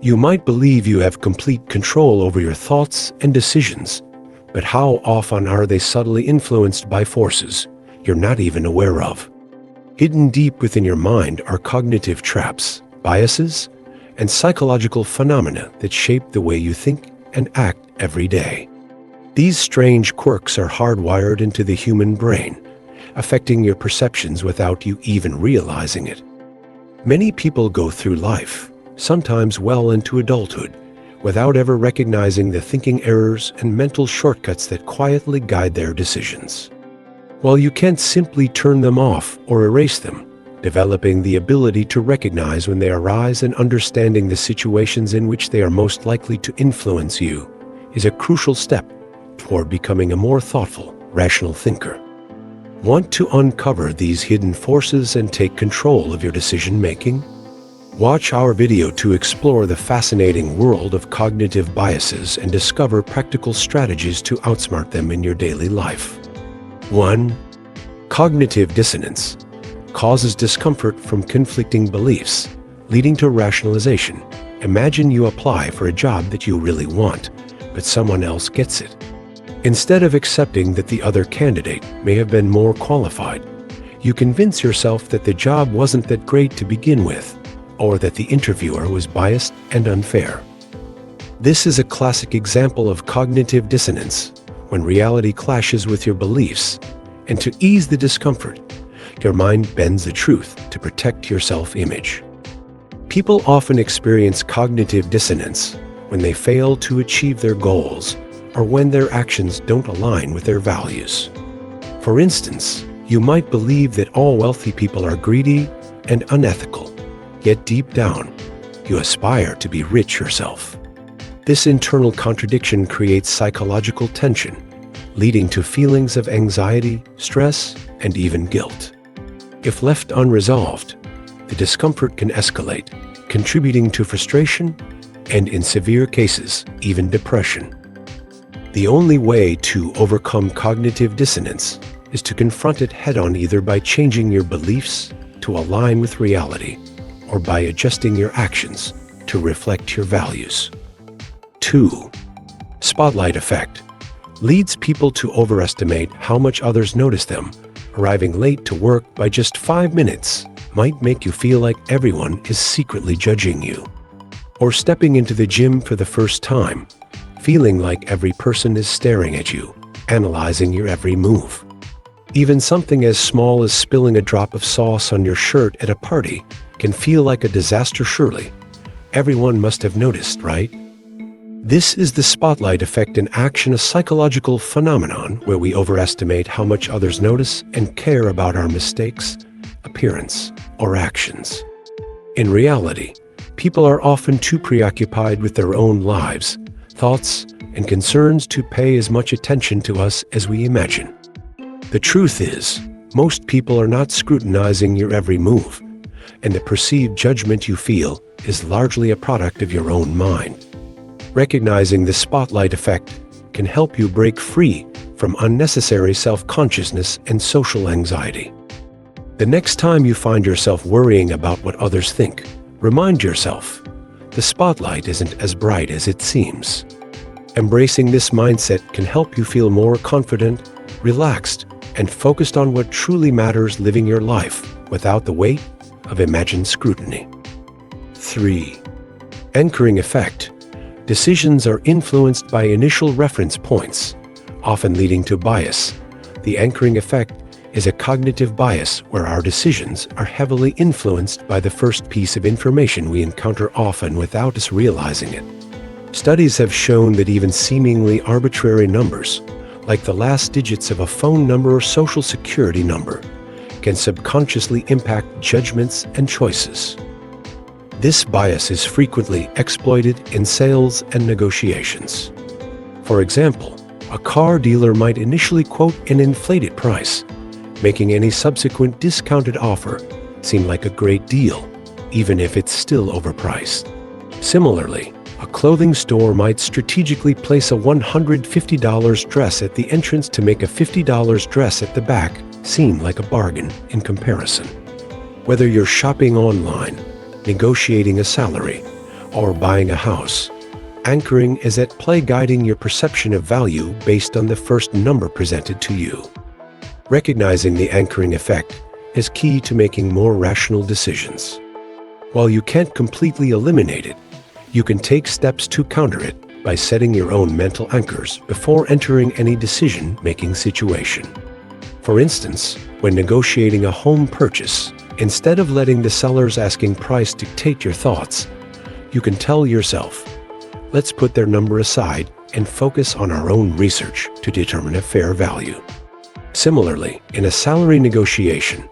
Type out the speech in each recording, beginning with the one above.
You might believe you have complete control over your thoughts and decisions, but how often are they subtly influenced by forces you're not even aware of? Hidden deep within your mind are cognitive traps, biases, and psychological phenomena that shape the way you think and act every day. These strange quirks are hardwired into the human brain, affecting your perceptions without you even realizing it. Many people go through life, sometimes well into adulthood, without ever recognizing the thinking errors and mental shortcuts that quietly guide their decisions. While you can't simply turn them off or erase them, developing the ability to recognize when they arise and understanding the situations in which they are most likely to influence you is a crucial step toward becoming a more thoughtful, rational thinker. Want to uncover these hidden forces and take control of your decision-making? Watch our video to explore the fascinating world of cognitive biases and discover practical strategies to outsmart them in your daily life. 1. Cognitive dissonance causes discomfort from conflicting beliefs, leading to rationalization. Imagine you apply for a job that you really want, but someone else gets it. Instead of accepting that the other candidate may have been more qualified, you convince yourself that the job wasn't that great to begin with, or that the interviewer was biased and unfair. This is a classic example of cognitive dissonance, when reality clashes with your beliefs, and to ease the discomfort, your mind bends the truth to protect your self-image. People often experience cognitive dissonance when they fail to achieve their goals or when their actions don't align with their values. For instance, you might believe that all wealthy people are greedy and unethical, yet deep down, you aspire to be rich yourself. This internal contradiction creates psychological tension, leading to feelings of anxiety, stress, and even guilt. If left unresolved, the discomfort can escalate, contributing to frustration and, in severe cases, even depression. The only way to overcome cognitive dissonance is to confront it head-on, either by changing your beliefs to align with reality or by adjusting your actions to reflect your values. 2. Spotlight effect leads people to overestimate how much others notice them. Arriving late to work by just 5 minutes might make you feel like everyone is secretly judging you. Or stepping into the gym for the first time, feeling like every person is staring at you, analyzing your every move. Even something as small as spilling a drop of sauce on your shirt at a party can feel like a disaster. Surely, everyone must have noticed, right? This is the spotlight effect in action, a psychological phenomenon where we overestimate how much others notice and care about our mistakes, appearance, or actions. In reality, people are often too preoccupied with their own lives, thoughts, and concerns to pay as much attention to us as we imagine. The truth is, most people are not scrutinizing your every move, and the perceived judgment you feel is largely a product of your own mind. Recognizing the spotlight effect can help you break free from unnecessary self-consciousness and social anxiety. The next time you find yourself worrying about what others think, remind yourself, the spotlight isn't as bright as it seems. Embracing this mindset can help you feel more confident, relaxed, and focused on what truly matters, living your life without the weight of imagined scrutiny. 3. Anchoring effect. Decisions are influenced by initial reference points, often leading to bias. The anchoring effect is a cognitive bias where our decisions are heavily influenced by the first piece of information we encounter, often without us realizing it. Studies have shown that even seemingly arbitrary numbers, like the last digits of a phone number or social security number, can subconsciously impact judgments and choices. This bias is frequently exploited in sales and negotiations. For example, a car dealer might initially quote an inflated price, making any subsequent discounted offer seem like a great deal, even if it's still overpriced. Similarly, a clothing store might strategically place a $150 dress at the entrance to make a $50 dress at the back seem like a bargain in comparison. Whether you're shopping online, negotiating a salary, or buying a house. Anchoring is at play, guiding your perception of value based on the first number presented to you. Recognizing the anchoring effect is key to making more rational decisions. While you can't completely eliminate it, you can take steps to counter it by setting your own mental anchors before entering any decision-making situation. For instance, when negotiating a home purchase, instead of letting the seller's asking price dictate your thoughts, you can tell yourself, let's put their number aside and focus on our own research to determine a fair value. Similarly, in a salary negotiation,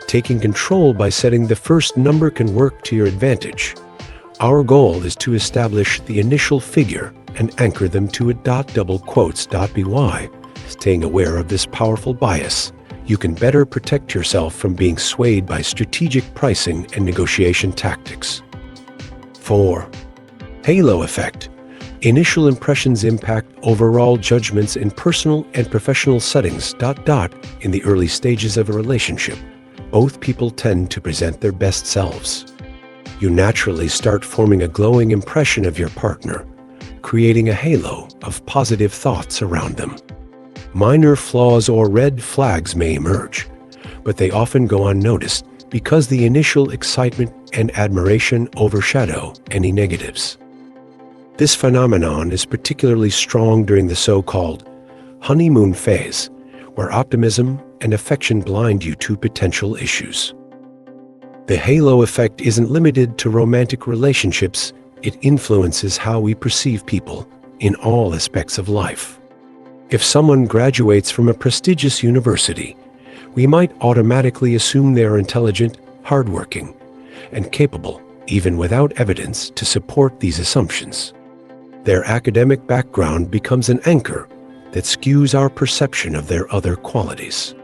taking control by setting the first number can work to your advantage. Our goal is to establish the initial figure and anchor them to .by. Staying aware of this powerful bias, you can better protect yourself from being swayed by strategic pricing and negotiation tactics. 4. Halo effect. Initial impressions impact overall judgments in personal and professional settings. In the early stages of a relationship, both people tend to present their best selves. You naturally start forming a glowing impression of your partner, creating a halo of positive thoughts around them. Minor flaws or red flags may emerge, but they often go unnoticed because the initial excitement and admiration overshadow any negatives. This phenomenon is particularly strong during the so-called honeymoon phase, where optimism and affection blind you to potential issues. The halo effect isn't limited to romantic relationships. It influences how we perceive people in all aspects of life. If someone graduates from a prestigious university, we might automatically assume they are intelligent, hardworking, and capable, even without evidence to support these assumptions. Their academic background becomes an anchor that skews our perception of their other qualities.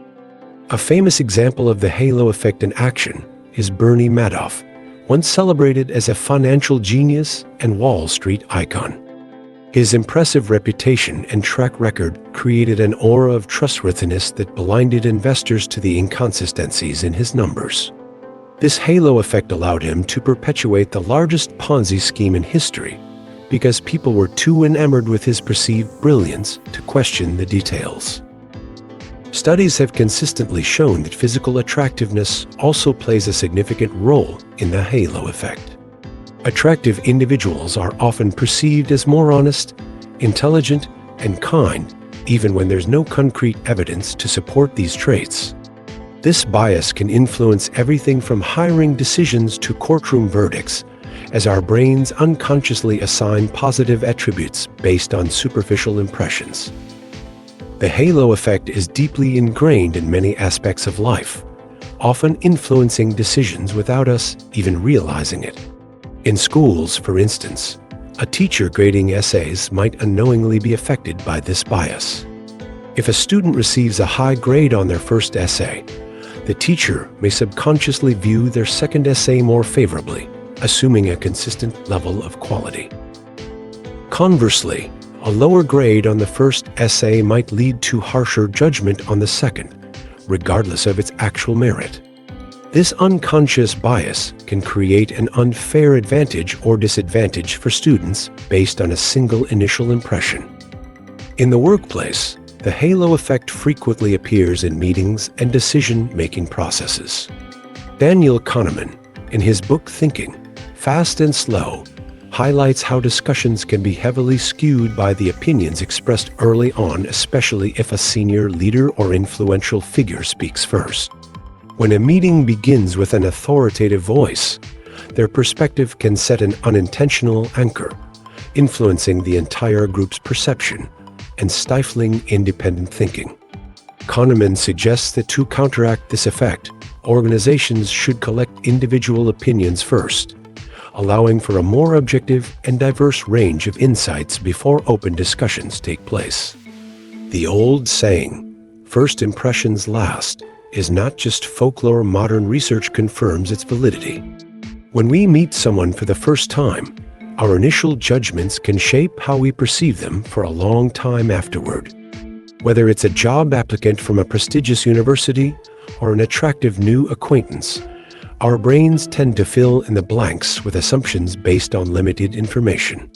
A famous example of the halo effect in action is Bernie Madoff, once celebrated as a financial genius and Wall Street icon. His impressive reputation and track record created an aura of trustworthiness that blinded investors to the inconsistencies in his numbers. This halo effect allowed him to perpetuate the largest Ponzi scheme in history because people were too enamored with his perceived brilliance to question the details. Studies have consistently shown that physical attractiveness also plays a significant role in the halo effect. Attractive individuals are often perceived as more honest, intelligent, and kind, even when there's no concrete evidence to support these traits. This bias can influence everything from hiring decisions to courtroom verdicts, as our brains unconsciously assign positive attributes based on superficial impressions. The halo effect is deeply ingrained in many aspects of life, often influencing decisions without us even realizing it. In schools, for instance, a teacher grading essays might unknowingly be affected by this bias. If a student receives a high grade on their first essay, the teacher may subconsciously view their second essay more favorably, assuming a consistent level of quality. Conversely, a lower grade on the first essay might lead to harsher judgment on the second, regardless of its actual merit. This unconscious bias can create an unfair advantage or disadvantage for students based on a single initial impression. In the workplace, the halo effect frequently appears in meetings and decision-making processes. Daniel Kahneman, in his book Thinking, Fast and Slow, highlights how discussions can be heavily skewed by the opinions expressed early on, especially if a senior leader or influential figure speaks first. When a meeting begins with an authoritative voice, their perspective can set an unintentional anchor, influencing the entire group's perception and stifling independent thinking. Kahneman suggests that to counteract this effect, organizations should collect individual opinions first, allowing for a more objective and diverse range of insights before open discussions take place. The old saying, "First impressions last," is not just folklore. Modern research confirms its validity. When we meet someone for the first time, our initial judgments can shape how we perceive them for a long time afterward. Whether it's a job applicant from a prestigious university or an attractive new acquaintance, Our brains tend to fill in the blanks with assumptions based on limited information.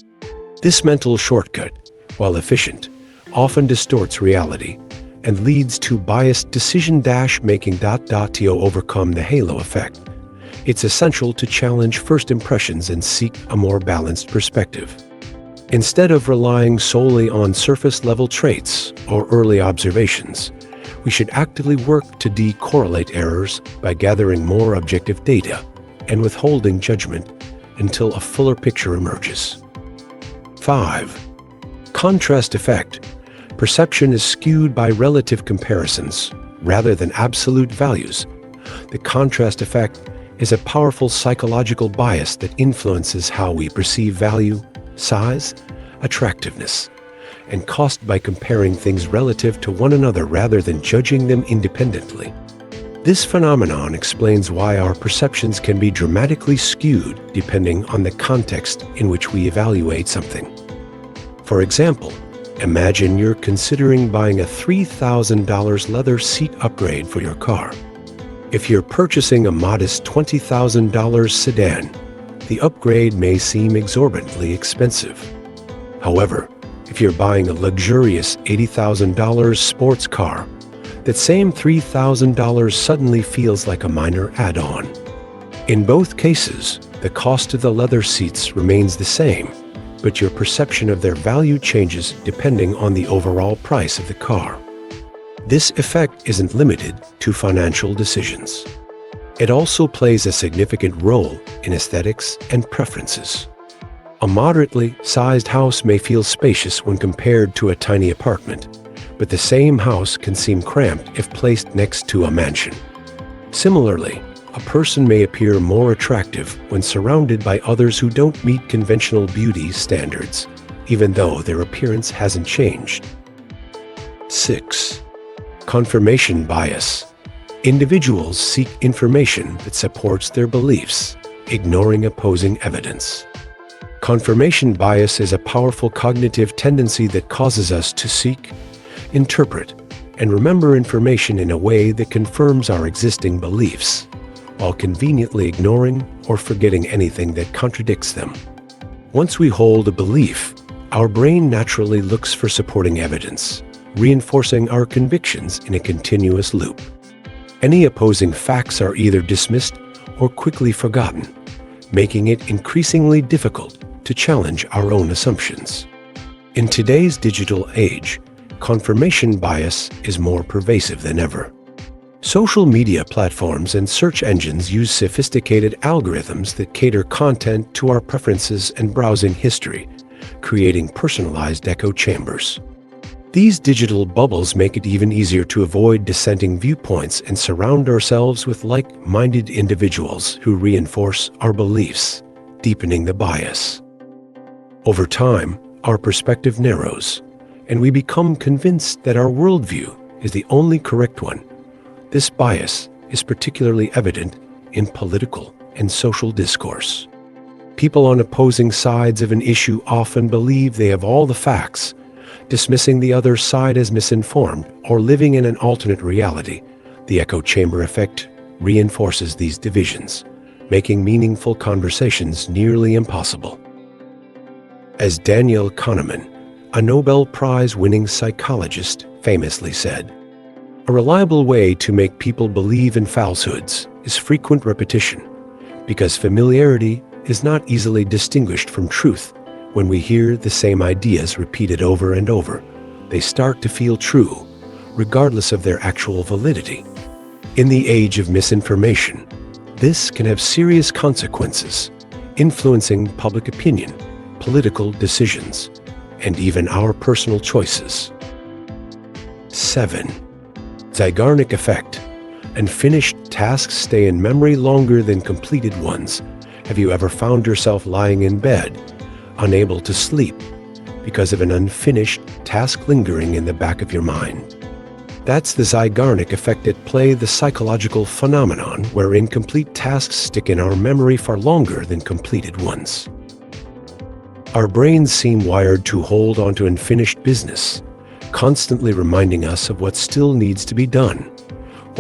This mental shortcut, while efficient, often distorts reality and leads to biased decision-making. To overcome the halo effect, it's essential to challenge first impressions and seek a more balanced perspective. Instead of relying solely on surface-level traits or early observations, we should actively work to decorrelate errors by gathering more objective data and withholding judgment until a fuller picture emerges. 5. Contrast effect. Perception is skewed by relative comparisons rather than absolute values. The contrast effect is a powerful psychological bias that influences how we perceive value, size, attractiveness, and cost by comparing things relative to one another rather than judging them independently. This phenomenon explains why our perceptions can be dramatically skewed depending on the context in which we evaluate something. For example, imagine you're considering buying a $3,000 leather seat upgrade for your car. If you're purchasing a modest $20,000 sedan, the upgrade may seem exorbitantly expensive. However, if you're buying a luxurious $80,000 sports car, that same $3,000 suddenly feels like a minor add-on. In both cases, the cost of the leather seats remains the same, but your perception of their value changes depending on the overall price of the car. This effect isn't limited to financial decisions. It also plays a significant role in aesthetics and preferences. A moderately sized house may feel spacious when compared to a tiny apartment, but the same house can seem cramped if placed next to a mansion. Similarly, a person may appear more attractive when surrounded by others who don't meet conventional beauty standards, even though their appearance hasn't changed. 6. Confirmation bias. Individuals seek information that supports their beliefs, ignoring opposing evidence. Confirmation bias is a powerful cognitive tendency that causes us to seek, interpret, and remember information in a way that confirms our existing beliefs, while conveniently ignoring or forgetting anything that contradicts them. Once we hold a belief, our brain naturally looks for supporting evidence, reinforcing our convictions in a continuous loop. Any opposing facts are either dismissed or quickly forgotten, making it increasingly difficult to challenge our own assumptions. In today's digital age, confirmation bias is more pervasive than ever. Social media platforms and search engines use sophisticated algorithms that cater content to our preferences and browsing history, creating personalized echo chambers. These digital bubbles make it even easier to avoid dissenting viewpoints and surround ourselves with like-minded individuals who reinforce our beliefs, deepening the bias. Over time, our perspective narrows, and we become convinced that our worldview is the only correct one. This bias is particularly evident in political and social discourse. People on opposing sides of an issue often believe they have all the facts, dismissing the other side as misinformed or living in an alternate reality. The echo chamber effect reinforces these divisions, making meaningful conversations nearly impossible. As Daniel Kahneman, a Nobel Prize-winning psychologist, famously said, "A reliable way to make people believe in falsehoods is frequent repetition, because familiarity is not easily distinguished from truth. When we hear the same ideas repeated over and over, they start to feel true, regardless of their actual validity." In the age of misinformation, this can have serious consequences, influencing public opinion, political decisions, and even our personal choices. 7. Zeigarnik Effect. Unfinished tasks stay in memory longer than completed ones. Have you ever found yourself lying in bed, unable to sleep, because of an unfinished task lingering in the back of your mind? That's the Zeigarnik Effect at play, the psychological phenomenon where incomplete tasks stick in our memory far longer than completed ones. Our brains seem wired to hold on to unfinished business, constantly reminding us of what still needs to be done.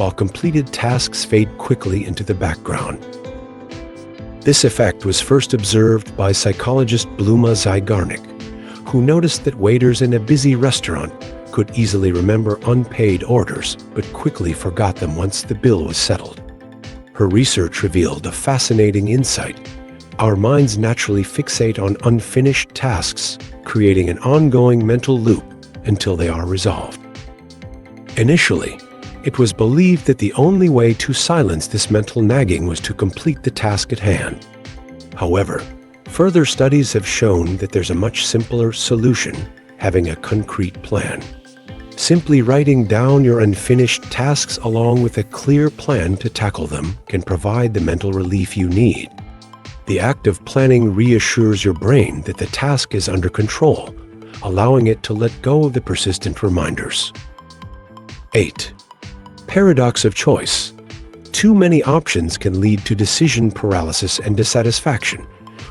while completed tasks fade quickly into the background. This effect was first observed by psychologist Bluma Zeigarnik, who noticed that waiters in a busy restaurant could easily remember unpaid orders but quickly forgot them once the bill was settled. Her research revealed a fascinating insight. Our minds naturally fixate on unfinished tasks, creating an ongoing mental loop until they are resolved. Initially, it was believed that the only way to silence this mental nagging was to complete the task at hand. However, further studies have shown that there's a much simpler solution: having a concrete plan. Simply writing down your unfinished tasks along with a clear plan to tackle them can provide the mental relief you need. The act of planning reassures your brain that the task is under control, allowing it to let go of the persistent reminders. 8. Paradox of choice. Too many options can lead to decision paralysis and dissatisfaction.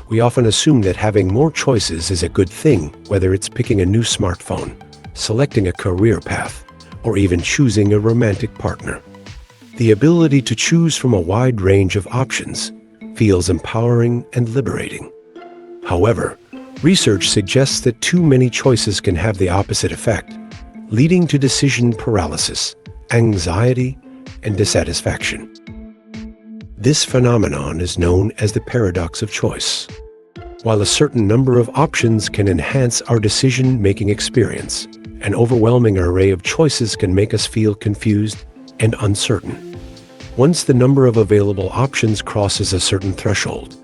We often assume that having more choices is a good thing, whether it's picking a new smartphone, selecting a career path, or even choosing a romantic partner. The ability to choose from a wide range of options feels empowering and liberating. However, research suggests that too many choices can have the opposite effect, leading to decision paralysis, anxiety, and dissatisfaction. This phenomenon is known as the paradox of choice. While a certain number of options can enhance our decision-making experience, an overwhelming array of choices can make us feel confused and uncertain. Once the number of available options crosses a certain threshold,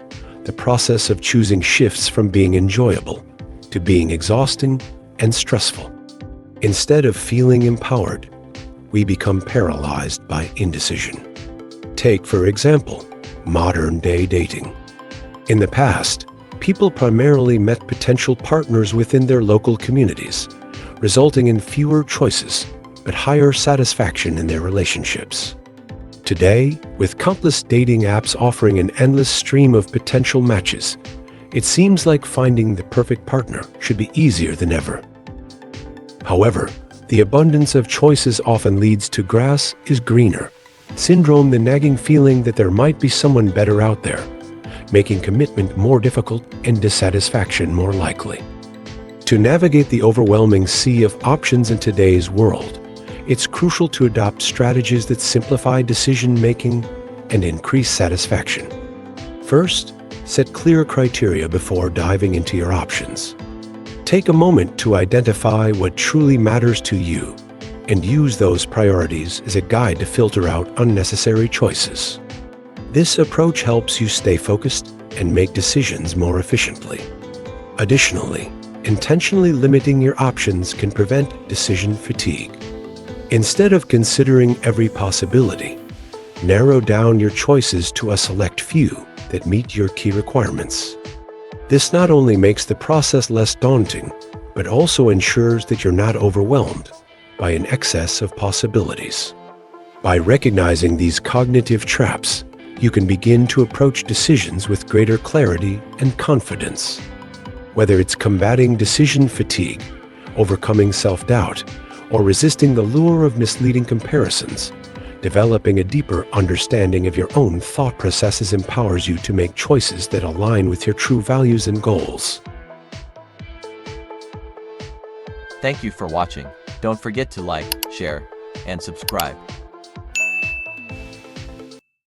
the process of choosing shifts from being enjoyable to being exhausting and stressful. Instead of feeling empowered, we become paralyzed by indecision. Take, for example, modern-day dating. In the past, people primarily met potential partners within their local communities, resulting in fewer choices but higher satisfaction in their relationships. Today, with countless dating apps offering an endless stream of potential matches, it seems like finding the perfect partner should be easier than ever. However, the abundance of choices often leads to grass is greener syndrome, the nagging feeling that there might be someone better out there, making commitment more difficult and dissatisfaction more likely. To navigate the overwhelming sea of options in today's world, it's crucial to adopt strategies that simplify decision-making and increase satisfaction. First, set clear criteria before diving into your options. Take a moment to identify what truly matters to you and use those priorities as a guide to filter out unnecessary choices. This approach helps you stay focused and make decisions more efficiently. Additionally, intentionally limiting your options can prevent decision fatigue. Instead of considering every possibility, narrow down your choices to a select few that meet your key requirements. This not only makes the process less daunting, but also ensures that you're not overwhelmed by an excess of possibilities. By recognizing these cognitive traps, you can begin to approach decisions with greater clarity and confidence. Whether it's combating decision fatigue, overcoming self-doubt, or resisting the lure of misleading comparisons, developing a deeper understanding of your own thought processes empowers you to make choices that align with your true values and goals. Thank you for watching. Don't forget to like, share, and subscribe.